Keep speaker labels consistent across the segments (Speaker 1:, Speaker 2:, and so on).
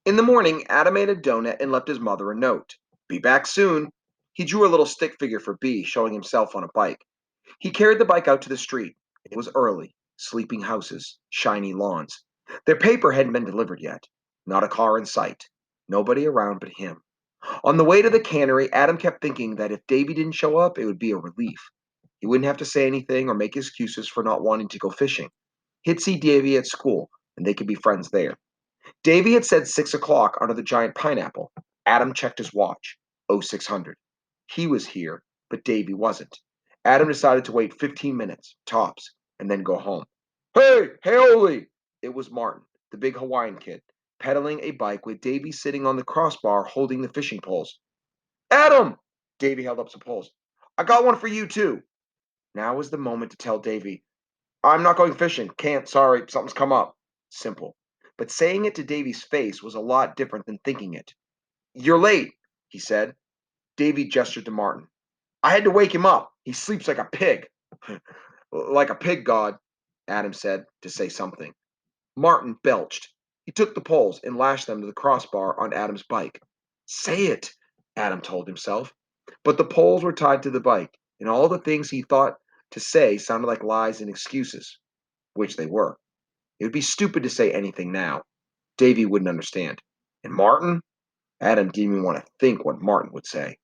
Speaker 1: In the morning, Adam ate a donut and left his mother a note. Be back soon. He drew a little stick figure for B, showing himself on a bike. He carried the bike out to the street. It was early. Sleeping houses, shiny lawns. Their paper hadn't been delivered yet. Not a car in sight. Nobody around but him. On the way to the cannery, Adam kept thinking that if Davy didn't show up, it would be a relief. He wouldn't have to say anything or make excuses for not wanting to go fishing. He'd see Davy at school, and they could be friends there. Davy had said 6 o'clock under the giant pineapple. Adam checked his watch. 0600. He was here, but Davy wasn't. Adam decided to wait 15 minutes, tops, and then go home. Hey, Haoli! It was Martin, the big Hawaiian kid, pedaling a bike with Davy sitting on the crossbar holding the fishing poles. Adam! Davy held up some poles. I got one for you, too. Now was the moment to tell Davy, I'm not going fishing. Can't, sorry, something's come up. Simple. But saying it to Davy's face was a lot different than thinking it. You're late, he said. Davy gestured to Martin. I had to wake him up. He sleeps like a pig. Like a pig, God, Adam said to say something. Martin belched. He took the poles and lashed them to the crossbar on Adam's bike. Say it, Adam told himself. But the poles were tied to the bike, and all the things he thought to say sounded like lies and excuses, which they were. It would be stupid to say anything now. Davy wouldn't understand. And Martin? Adam didn't even want to think what Martin would say.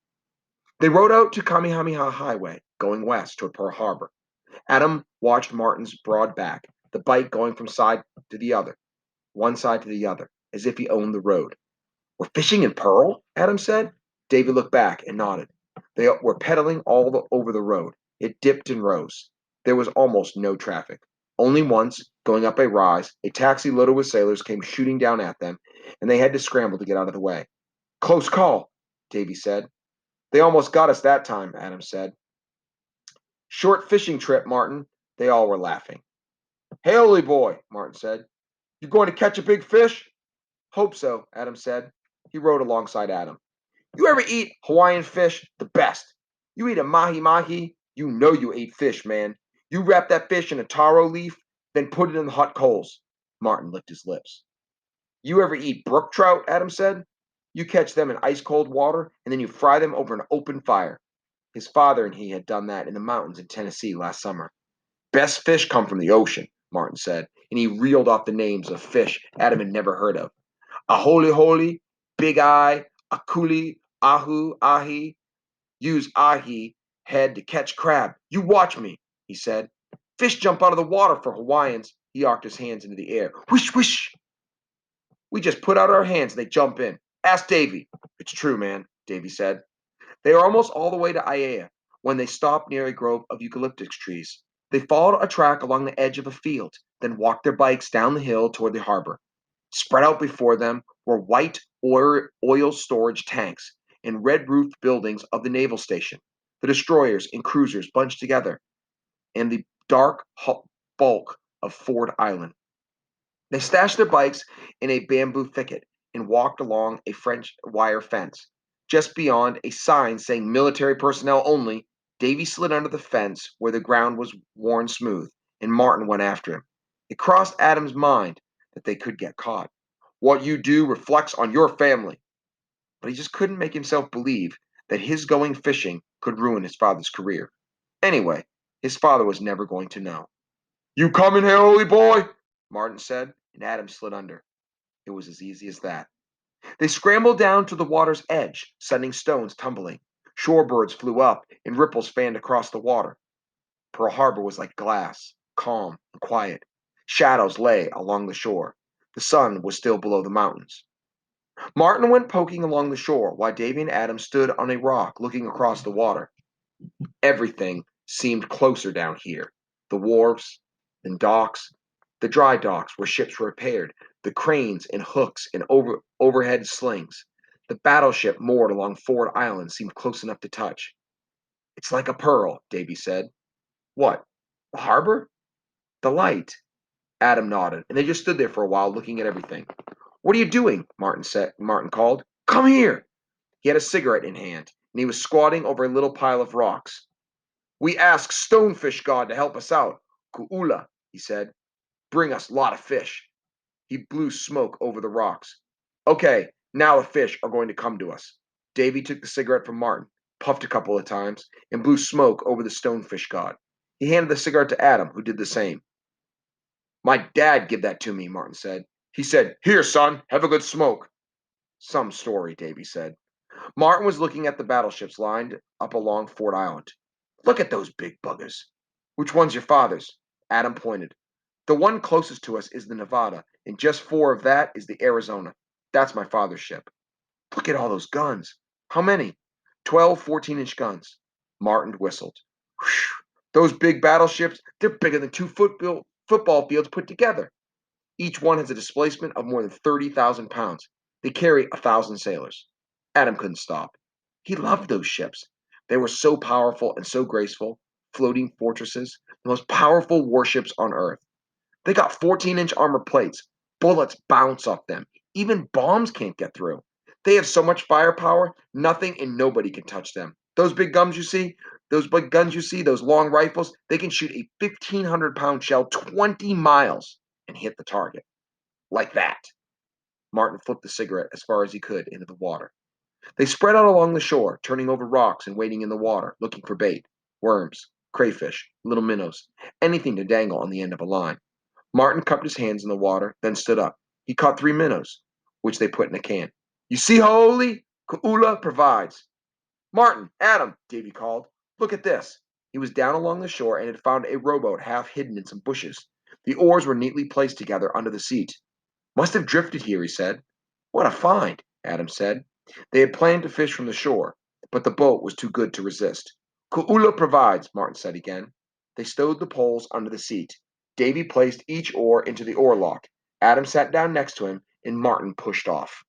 Speaker 1: They rode out to Kamehameha Highway, going west toward Pearl Harbor. Adam watched Martin's broad back, the bike going from side to the other, one side to the other, as if he owned the road. We're fishing in Pearl? Adam said. Davy looked back and nodded. They were pedaling over the road. It dipped and rose. There was almost no traffic. Only once, going up a rise, a taxi loaded with sailors came shooting down at them, and they had to scramble to get out of the way. Close call, Davy said. They almost got us that time, Adam said. Short fishing trip, Martin. They all were laughing. Haley boy, Martin said. You going to catch a big fish? Hope so, Adam said. He rode alongside Adam. You ever eat Hawaiian fish? The best. You eat a mahi mahi? You know you ate fish, man. You wrap that fish in a taro leaf, then put it in the hot coals. Martin licked his lips. You ever eat brook trout? Adam said. You catch them in ice cold water, and then you fry them over an open fire. His father and he had done that in the mountains in Tennessee last summer. Best fish come from the ocean, Martin said, and he reeled off the names of fish Adam had never heard of. A holy holy, big eye, a kuli, ahu, ahi. Use ahi head to catch crab. You watch me, he said. Fish jump out of the water for Hawaiians. He arced his hands into the air. Whoosh, whoosh. We just put out our hands and they jump in. Ask Davy. It's true, man, Davy said. They were almost all the way to Aiea when they stopped near a grove of eucalyptus trees. They followed a track along the edge of a field, then walked their bikes down the hill toward the harbor. Spread out before them were white oil storage tanks and red roofed buildings of the naval station, the destroyers and cruisers bunched together, and the dark bulk of Ford Island. They stashed their bikes in a bamboo thicket and walked along a French wire fence. Just beyond a sign saying military personnel only, Davy slid under the fence where the ground was worn smooth, and Martin went after him. It crossed Adam's mind that they could get caught. What you do reflects on your family. But he just couldn't make himself believe that his going fishing could ruin his father's career. Anyway, his father was never going to know. You coming here, old boy? Martin said, and Adam slid under. It was as easy as that. They scrambled down to the water's edge, sending stones tumbling. Shorebirds flew up, and ripples fanned across the water. Pearl Harbor was like glass, calm and quiet. Shadows lay along the shore. The sun was still below the mountains. Martin went poking along the shore while Davy and Adam stood on a rock looking across the water. Everything seemed closer down here. The wharves and docks, the dry docks where ships were repaired, the cranes and hooks and overhead slings. The battleship moored along Ford Island seemed close enough to touch. It's like a pearl, Davy said. What? The harbor? The light. Adam nodded, and they just stood there for a while looking at everything. What are you doing? Martin called. Come here. He had a cigarette in hand, and he was squatting over a little pile of rocks. We ask Stonefish God to help us out. Ku'ula, he said. Bring us lot of fish. He blew smoke over the rocks. Okay, now the fish are going to come to us. Davy took the cigarette from Martin, puffed a couple of times, and blew smoke over the stonefish god. He handed the cigarette to Adam, who did the same. My dad give that to me, Martin said. He said, "Here, son, have a good smoke." Some story, Davy said. Martin was looking at the battleships lined up along Fort Island. Look at those big buggers. Which one's your father's? Adam pointed. The one closest to us is the Nevada, and just 4 of that is the Arizona. That's my father's ship. Look at all those guns. How many? 12 14-inch guns. Martin whistled. Whew. Those big battleships, they're bigger than 2 football fields put together. Each one has a displacement of more than 30,000 pounds. They carry 1,000 sailors. Adam couldn't stop. He loved those ships. They were so powerful and so graceful, floating fortresses, the most powerful warships on Earth. They got 14-inch armor plates. Bullets bounce off them. Even bombs can't get through. They have so much firepower, nothing and nobody can touch them. Those big guns you see, those long rifles, they can shoot a 1,500-pound shell 20 miles and hit the target. Like that. Martin flipped the cigarette as far as he could into the water. They spread out along the shore, turning over rocks and wading in the water, looking for bait worms, crayfish, little minnows, anything to dangle on the end of a line. Martin cupped his hands in the water, then stood up. He caught 3 minnows, which they put in a can. You see, Holy? Ku'ula provides. Martin, Adam, Davy called. Look at this. He was down along the shore and had found a rowboat half hidden in some bushes. The oars were neatly placed together under the seat. Must have drifted here, he said. What a find, Adam said. They had planned to fish from the shore, but the boat was too good to resist. Ku'ula provides, Martin said again. They stowed the poles under the seat. Davy placed each oar into the oar lock. Adam sat down next to him, and Martin pushed off.